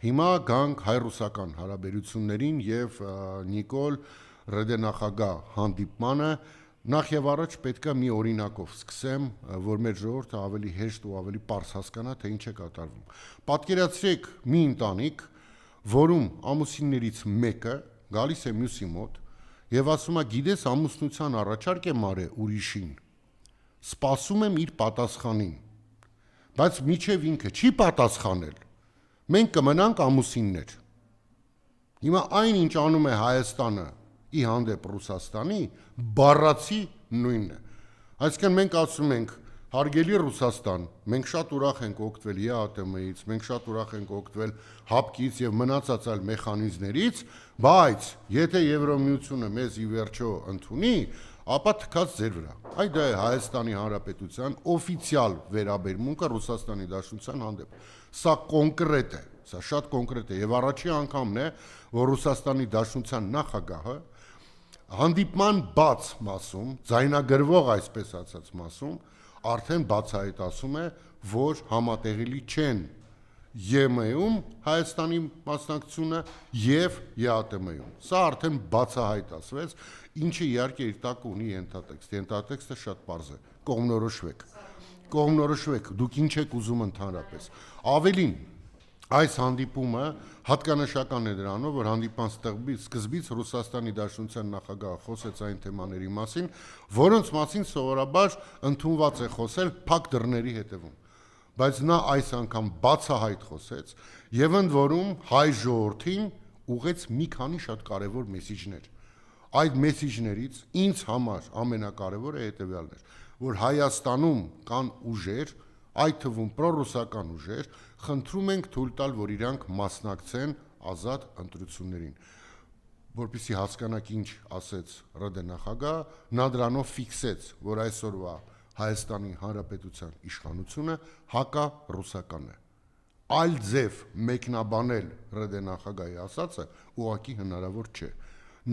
Հիմա գանք հայ-ռուսական հարաբերություններին եւ Նիկոլ Ռեդենախագահ հանդիպմանը նախ եւ առաջ պետք է մի օրինակով սկսեմ, որ մեր ժողովուրդը ավելի հեշտ ու ավելի պարզ հասկանա, թե ինչ է կատարվում։ Պատկերացրեք մի ընտանիք, որում ամուսիններից մեկը գալիս է մյուսի մոտ եւ ասում է՝ գիտես, ամուսնության առաջարկ եմ արել ուրիշին, սպասում եմ իր պատասխանին, բայց միջև ինքը չի պատասխանել, մենք կմնանք ամուսիններ։ Հիմա այն, ինչ անում է Հայաստանը ի հանդեպ Ռուսաստանի, բառացի նույնն է։ Այսինքն մենք ասում ենք, հարգելի Ռուսաստան, մենք շատ ուրախ ենք օգտվել ԵԱՏՄ-ից, մենք շատ ուրախ ենք օգտվել ՀԱՊԿ-ից եւ մնացած այլ մեխանիզմներից, բայց եթե Եվրոմիությունը մեզ ի վերջո ընդունի, ապա թքած ձեր վրա։ Այ դա է Հայաստանի Հանրապետության օֆիցիալ վերաբերմունքը Ռուսաստանի Դաշնության հանդեպ։ Սա կոնկրետ է, սա շատ կոնկրետ է եւ առաջի անգամն է, որ Ռուսաստանի Դաշնության նախագահը հանդիպման բաց մասում, ձայնագրվող այսպես ասած մասում, արդեն բացահայտ ասում է, որ համատեղելի չեն ԵՄ-ում Հայաստանի մասնակցությունը եւ ԵԱՏՄ-ում։ Սա արդեն բացահայտ ասվեց, ինչը իհարկե իր տակ ունի ենթատեքստ։ Ենթատեքստը շատ պարզ է։ Կողմնորոշվեք, դուք ինչ եք ուզում ընդհանրապես։ Ավելին, այս հանդիպումը հատկանշական է դրանով, որ հանդիպան սկզբից Ռուսաստանի Դաշնության նախագահը խոսեց այն թեմաների մասին, որոնց մասին սովորաբար ընդունված է խոսել փակ դռների հետևում։ Բայց նա այս անգամ բացահայտ խոսեց եւ ընդ որում հայ ժողովրդին ուղեց մի քանի շատ կարեւոր մեսիջներ։ Այդ մեսիջներից ինձ համար ամենակարևորը հետեւյալն էր, որ Հայաստանում կան ուժեր, այդ թվում պրոռուսական ուժեր, խնդրում ենք թույլ տալ, որ իրանք մասնակցեն ազատ ընտրություններին։ Որպեսզի հասկանաք ինչ ասեց ՌԴ նախագահը, նա դրանով ֆիքսեց, որ այսօրվա Հայաստանի Հանրապետության իշխանությունը հակառուսական է։ Այլ ձև մեկնաբանել ՌԴ նախագահի ասածը ուղղակի հնարավոր չէ։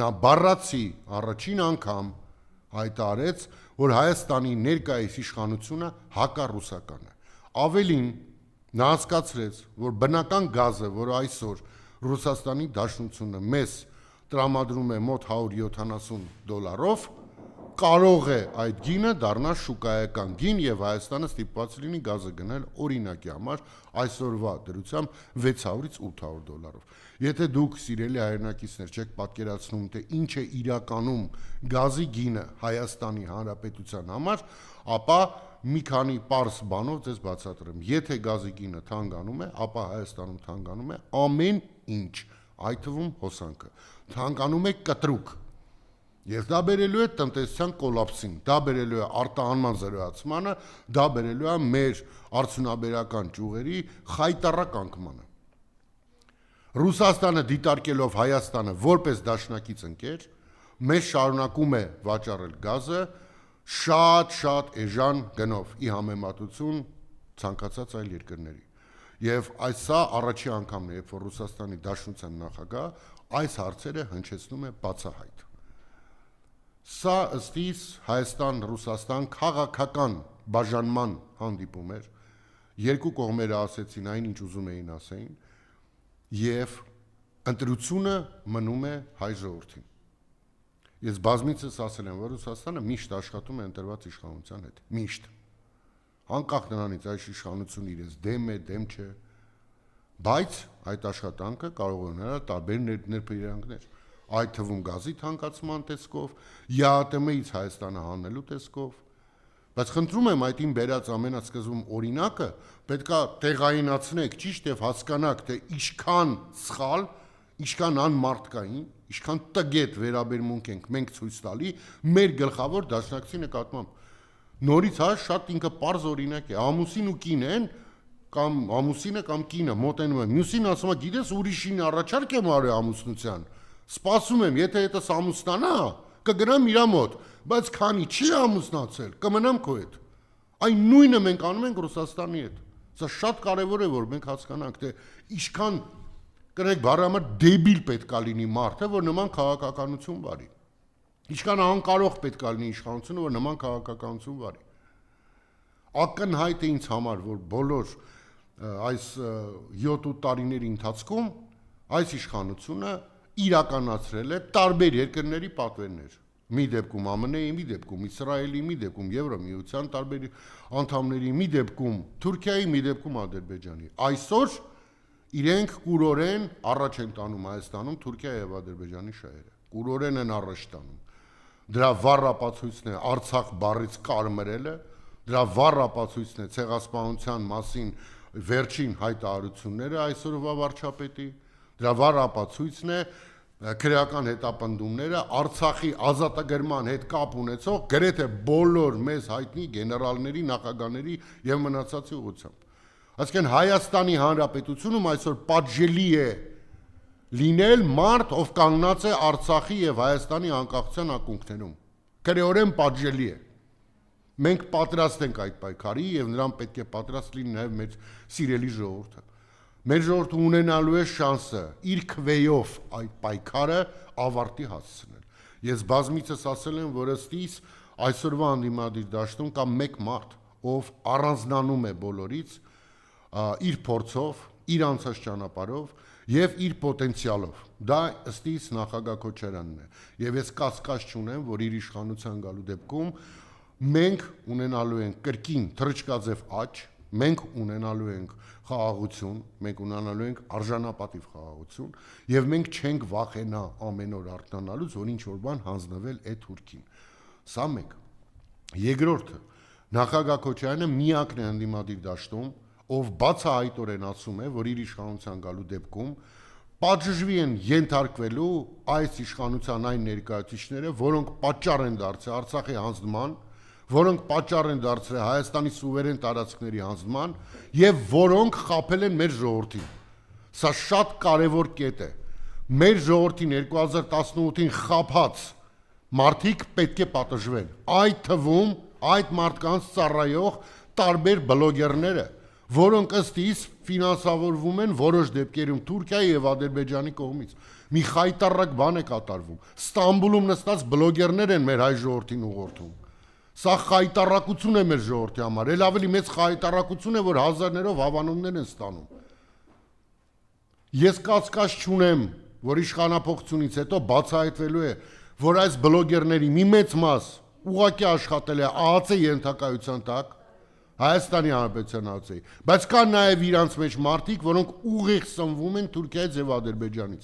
Նա բառացի առաջին անգամ հայտարարեց, որ Հայաստանի ներկայիս իշխանությունը հակառուսական է։ Ավելին, նա հասկացրեց, որ բնական գազը, որը այսօր Ռուսաստանի Դաշնությունը մեզ տրամադրում է մոտ $170, կարող է այդ գինը դառնալ շուկայական գին եւ Հայաստանը ստիպված լինի գազը գնել օրինակի համար այսօրվա դրությամբ $600-ից $800։ Եթե դուք սիրելի հայրենակիցներ չեք պատկերացնում, թե ինչ է իրականում գազի գինը Հայաստանի Հանրապետության համար, ապա մի քանի պարզ բանով ձեզ բացատրեմ։ Եթե գազի գինը թանկանում է, ապա Հայաստանում թանկանում է ամեն ինչ, այդ թվում հոսանքը։ Թանկանում է կտրուկ։ Եվ դա բերելու է տնտեսության կոլապսին, դա բերելու է արտահանման զրոյացմանը, դա բերելու է մեր արդյունաբերական ճյուղերի խայտառակ անկմանը։ Ռուսաստանը դիտարկելով Հայաստանը որպես դաշնակից ընկեր, մեզ շարունակում է վաճառել գազը շատ էժան գնով ի համեմատություն ցանկացած այլ երկրների։ Եվ սա առաջի անգամն է, երբ որ Ռուսաստանի Դաշնության նախագահը այս հարցերը հնչեցնում է բացահայտ։ Սա ըստիս Հայաստան-Ռուսաստան քաղաքական բաժանման հանդիպում էր, երկու կողմերը ասեցին այն, ինչ ուզում էին ասեին, եւ ընտրությունը մնում է հայ ժողովրդին։ Ես բազմիցս ասել եմ, որ Ռուսաստանը միշտ աշխատում է ընտրված իշխանության հետ, միշտ։ Անկախ նրանից այս իշխանությունը իրենց դեմ է, դեմ չէ, բայց այդ աշխատանքը կարող է ունենալ տարբեր ներբերյալներ, այդ թվում գազի թանկացման տեսքով, ԵԱՏՄ-ից Հայաստանը հանելու տեսքով, բայց խնդրում եմ այդին բերած ամենասկզբում օրինակը պետքա տեղայնացնեք ճիշտ եւ հասկանաք, թե ինչքան սխալ, ինչքան անմարդկային, ինչքան տգետ վերաբերմունք ենք մենք ցույց տալի մեր գլխավոր դաշնակցի նկատմամբ։ Նորից շատ ինքը պարզ օրինակ է, ամուսին ու կին են, կամ ամուսինը կամ կինը մոտենում է, մյուսին ասում է, գիտես, ուրիշին առաջարկ եմ արել ամուսնության, սպասում եմ, եթե հետս ամուսնանա, կգնամ իրա մոտ, բայց քանի չի ամուսնացել, կմնամ քո հետ։ Այն նույնը մենք անում ենք Ռուսաստանի հետ։ Սա շատ կարևոր է, որ մենք հասկանանք, թե ինչքան կրեք բառամր դեբիլ պետք է լինի մարդը, որ նման քաղաքականություն վարի։ Ինչքան անկարող պետք է լինի իշխանությունը, որ նման քաղաքականություն վարի։ Ակնհայտ է ինձ համար, որ բոլոր այս 7 տարիների ընթացքում այս իշխանությունը իրականացրել է տարբեր երկրների պատվերներ։ Մի դեպքում ԱՄՆ-ի, մի դեպքում Իսրայելի, մի դեպքում Եվրամիության տարբեր անդամների, մի դեպքում Թուրքիայի, մի դեպքում Ադրբեջանի։ Այսօր իրենք կուրորեն առաջ են տանում Հայաստանում Թուրքիա եւ Ադրբեջանի շահերը։ Կուրորեն են առաջ տանում։ Դրա վառ ապացույցն է Արցախ բառից կարմրելը, դրա վառ ապացույցն է ցեղասպանության մասին վերջին հայտարարությունները այսօրվա վարչապետի, դրա վառ ապացույցն է քրեական հետապնդումները Արցախի ազատագրման հետ կապ ունեցող գրեթե բոլոր մեզ հայտնի գեներալների, նախագահների եւ մնացածի ուղղությամբ։ Այսինքն Հայաստանի Հանրապետությունում այսօր պատժելի է լինել մարդ, ով կանգնած է Արցախի եւ Հայաստանի անկախության ակունքներում։ Քրեորեն պատժելի է։ Մենք պատրաստ ենք այդ պայքարի եւ նրան պետք է պատրաստ լինի նաեւ մեր սիրելի ժողովուրդը։ Մեր ժողովուրդը ունենալու է շանսը իր քվեով այդ պայքարը ավարտի հասցնել։ Ես բազմիցս ասել եմ, որ ըստիս այսօրվա անդիմադիր դաշտում կա մեկ մարդ, ով առանձնանում է բոլորից իր փորձով, իր անցած ճանապարհով եւ իր պոտենցիալով։ Դա ըստիս նախագահ Քոչարյանն է։ Եվ ես կասկած չունեմ, որ իր իշխանության գալու դեպքում մենք ունենալու ենք կրկին թռչկաձև աճ, մենք ունենալու ենք խաղաղություն, մենք ունենալու ենք արժանապատիվ խաղաղություն եւ մենք չենք վախենա ամեն օր արթնանալուց, որ ինչ որ բան հանձնվել է Թուրքին։ Սա մեկ։ Երկրորդը, նախագահ Քոչարյանը միակն է ընդդիմադիր դաշտում, ով բացահայտորեն ասում է, որ իր իշխանության գալու դեպքում պատժժվի են ենթարկվելու այս իշխանության այն ներկայացուցիչները, որոնք պատճառ են դարձել Արցախի հանձնման, որոնք պատճառ են դարձրել Հայաստանի սուվերեն տարածքների հանձնման եւ որոնք խաբել են մեր ժողովրդին։ Սա շատ կարևոր կետ է։ Մեր ժողովրդին 2018-ին խաբած մարդիկ պետք է պատժվեն։ Այդ թվում այդ մարդկանց ծառայող տարբեր բլոգերները, որոնք ըստ իս ֆինանսավորվում են որոշ դեպքերում Թուրքիայի եւ Ադրբեջանի կողմից։ Մի խայտառակ բան է կատարվում։ Ստամբուլում նստած բլոգերներ են մեր հայ ժողովրդին ուղղորդում։ Սա խայտառակություն է մեր ժողովրդի համար, ել ավելի մեծ խայտառակություն է, որ հազարներով հավանումներ են ստանում։ Ես կասկած չունեմ, որ իշխանափոխությունից հետո բացահայտվելու է, որ այս բլոգերների մի մեծ մաս ուղղակի աշխատել է ԱԱՑ ենթակայության տակ, Հայաստանի Հանրապետության ԱԱՑ-ի, բայց կան նաև իրանց մեջ մարդիկ, որոնք ուղիղ սնվում են Թուրքիայից եւ Ադրբեջանից։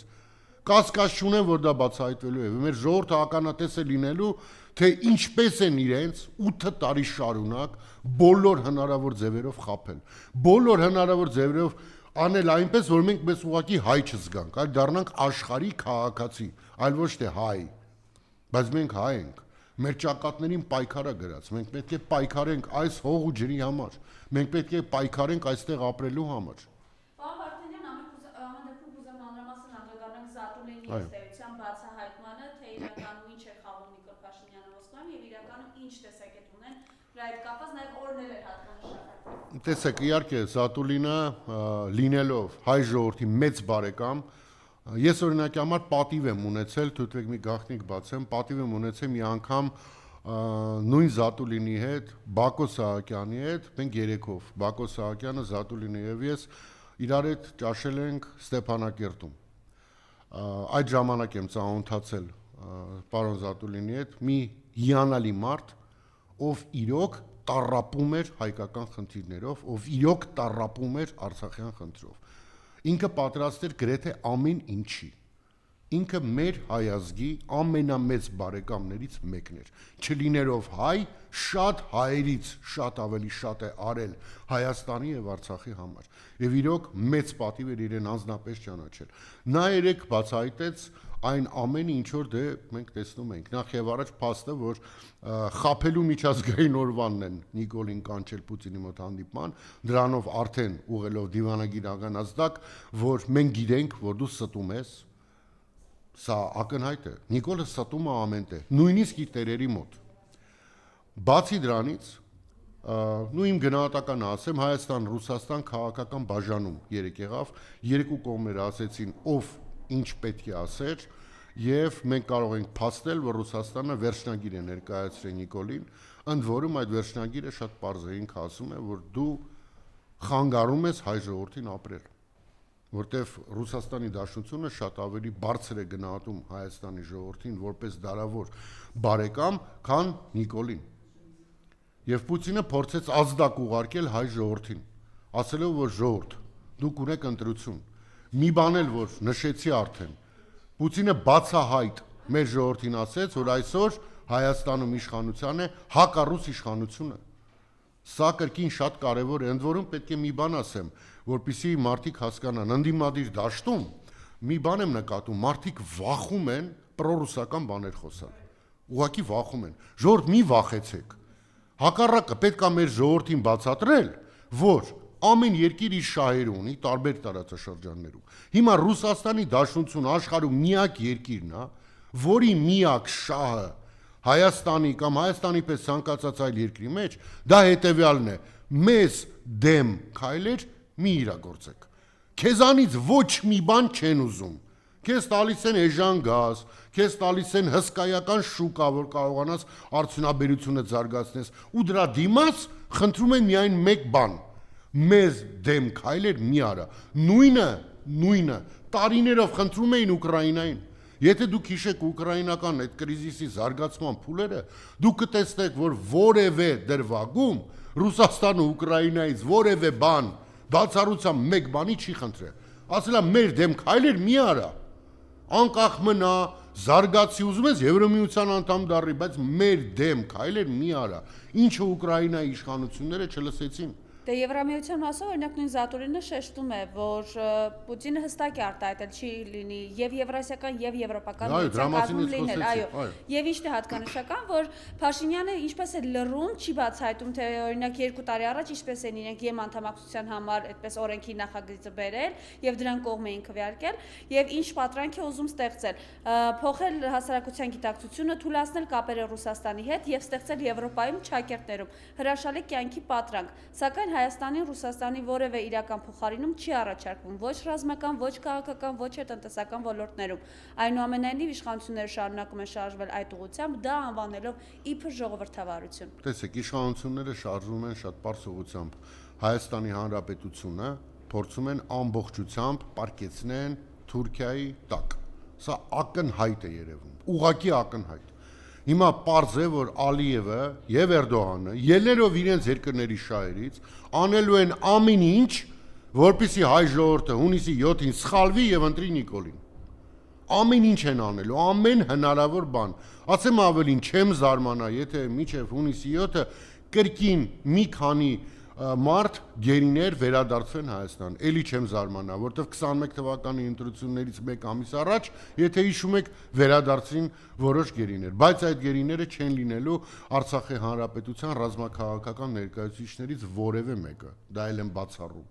Կասկած չունեմ, որ դա բացահայտվելու է։ Մեր ժողովուրդը ականատես է լինելու, թե ինչպես են իրենց 8 տարի շարունակ բոլոր հնարավոր ձևերով խաբել։ Բոլոր հնարավոր ձևերով անել այնպես, որ մենք մեզ ուղղակի հայ չզգանք, այլ դառնանք աշխարհի քաղաքացի, այլ ոչ թե հայ։ Բայց մենք հայ ենք։ Մեր ճակատներին պայքարը գրած։ Մենք պետք է պայքարենք այս հող ու ջրի համար։ Մենք պետք է պայքարենք այստեղ ապրելու համար։ Պարոն Վարդանյան, ամեն կուզեմ մանրամասն անդրադառնանք Զատուլինի ըստեյության բացահայտմանը, թե իրականում ինչ է խաղում Նիկոլ Փաշինյանը Մոսկվայում եւ իրականում ինչ տեսակետ ունեն դրա հետ կապված, նաեւ օրներ էր հատկանշական։ Տեսեք, իհարկե Զատուլինը լինելով հայ ժողովրդի մեծ բարեկամ, ես օրինակի համար պատիվ եմ ունեցել, թույլտվեք մի գաղտնիք բացեմ, պատիվ եմ ունեցել մի անգամ նույն Զատուլինի հետ, Բակո Սահակյանի հետ, մենք երեքով, Բակո Սահակյանը, Զատուլինը եւ ես իրար հետ ճաշել ենք Ստեփանակերտում։ Այդ ժամանակ եմ ծանոթացել պարոն Զատուլինի հետ, մի հիանալի մարդ, ով իրոք տառապում էր հայկական խնդիրներով, ով իրոք տառապում էր արցախյան խնդրով։ Ինքը պատրաստ էր գրեթե ամեն ինչի։ Ինքը մեր հայազգի ամենամեծ բարեկամներից մեկն էր։ Չլիներով հայ, շատ հայերից շատ ավելի շատ է արել Հայաստանի եւ Արցախի համար։ Եվ իրոք մեծ պատիվ էր իրեն անձնապես ճանաչել։ Նա երեք բացահայտեց այն ամենը, ինչ որ դե մենք տեսնում ենք։ Նախ եւ առաջ փաստը, որ խափելու միջազգային օրվանն են Նիկոլին կանչել Պուտինի մոտ հանդիպման, դրանով արդեն ուղղելով դիվանագիր աղանազդակ, որ մենք գիտենք, որ դու ստում ես, սա ակնհայտ է։ Նիկոլը ստում է ամեն տեղ, նույնիսկ իր տերերի մոտ։ Բացի դրանից, նույն գնահատականը ասեմ, Հայաստան-Ռուսաստան քաղաքական բաժանում երեք եղավ, երկու կողմերը ասեցին, ով ինչ պետք է ասեր, եւ մենք կարող ենք փաստել, որ Ռուսաստանը վերջնագիր է ներկայացրել Նիկոլին, ընդ որում այդ վերջնագիրը շատ պարզ է, ինքը ասում է, որ դու խանգարում ես հայ ժողովրդին ապրել, որտեվ Ռուսաստանի Դաշնությունը շատ ավելի բարձր է գնահատում Հայաստանի ժողովրդին որպես դարավոր բարեկամ, քան Նիկոլին։ Եվ Պուտինը փորձեց ազդակ ուղարկել հայ ժողովրդին, ասելով, որ ժողովուրդ, դուք ունեք ընտրություն։ Մի բան էլ որ նշեցի արդեն, Պուտինը բացահայտ մեր ժողովրդին ասեց, որ այսօր Հայաստանում իշխանության է հակառուս իշխանությունը։ Սա կրկին շատ կարևոր է, ընդ որում պետք է մի բան ասեմ, որպեսզի մարդիկ հասկանան, ընդդիմադիր դաշտում մի բան եմ նկատում, մարդիկ վախում են պրոռուսական բաներ խոսալ։ Ուղղակի վախում են։ Ժողովուրդ մի վախեցեք։ Հակառակը պետք է մեր ժողովրդին բացատրել, որ ամեն երկիր իր շահերը ունի տարբեր տարածաշրջաններում։ Հիմա Ռուսաստանի Դաշնությունը աշխարհում միակ երկիրն է, որի միակ շահը Հայաստանի կամ Հայաստանի պես ցանկացած այլ երկրի մեջ դա հետևյալն է. մեզ դեմ քայլեր մի իրագործեք։ Քեզանից ոչ մի բան չեն ուզում։ Քեզ տալիս են էժան գազ, քեզ տալիս են հսկայական շուկա, որ կարողանաս արդյունաբերությունը զարգացնես, ու դրա դիմաց խնդրում են միայն մեկ բան. մեզ դեմ քայլեր մի արա։ Նույնը տարիներով խնդրում էին Ուկրաինային։ Եթե դուք հիշեք ուկրաինական այդ կրիզիսի զարգացման փուլերը, դուք կտեսնեք, որ որևէ դրվագում Ռուսաստանը Ուկրաինայից որևէ բան բացառությամբ մեկ բանի չի խնդրել։ Ասել է մեր դեմ քայլեր մի արա։ Անկախ մնա, զարգացի, ուզում ես Եվրոմիության անդամ դառնի, բայց մեր դեմ քայլեր մի արա։ Ինչը Ուկրաինայի իշխանությունները չլսեցին։ Դե Եվրամիության մասով օրինակ նույն Զատուրինը շեշտում է, որ Պուտինը հստակ է արտահայտել չի լինի եւ եվրասիական եւ եվրոպական միության լինել, այո։ Եվ ինչն է հատկանշական, որ Փաշինյանը ինչպես է լռում, չի բացահայտում, թե օրինակ 2 տարի առաջ ինչպես են իրենք ԵՄ անդամակցության համար այդպես օրենքի նախագիծը բերել եւ դրան կողմ էին քվեարկել եւ ինչ պատրանք է ուզում ստեղծել, փոխել հասարակության գիտակցությունը, թույլատնել կապերը Ռուսաստանի հետ եւ ստեղծել Եվրոպայում չակերտներում հրաշալի կյանքի պատրանք, սակայն Հայաստանի, Ռուսաստանի որևէ իրական փոխարինում չի առաջարկվում ոչ ռազմական, ոչ քաղաքական, ոչ տնտեսական ոլորտներում։ Այնուամենայնիվ իշխանությունները շարունակում են շարժվել այդ ուղղությամբ, դա անվանելով իբր ժողովրդավարություն։ Տեսեք, իշխանությունները շարժվում են շատ པարզ ուղղությամբ։ Հայաստանի Հանրապետությունը փորձում են ամբողջությամբ պարկեցնեն Թուրքիայի տակ։ Սա ակնհայտ է երևում, ուղղակի ակնհայտ։ Հիմա պարզ է, որ Ալիևը եւ Էրդողանը ելնելով իրենց երկրների շահերից անելու են ամեն ինչ, որպեսզի հայ ժողովուրդը հունիսի 7-ին սխալվի եւ ընտրի Նիկոլին։ Ամեն ինչ են անելու, ամեն հնարավոր բան։ Ասեմ ավելին, չեմ զարմանա, եթե մինչև հունիսի 7-ը կրկին մի քանի մարդ գերիներ վերադարձվեն Հայաստան։ Էլի չեմ զարմանա, որտեվ 21 թվականի ընտրություններից մեկ ամիս առաջ, եթե հիշում եք, վերադարձին որոշ գերիներ, բայց այդ գերիները չեն լինելու Արցախի Հանրապետության ռազմաքաղաքական ներկայացուցիչներից որևէ մեկը, դա էլ եմ բացառում։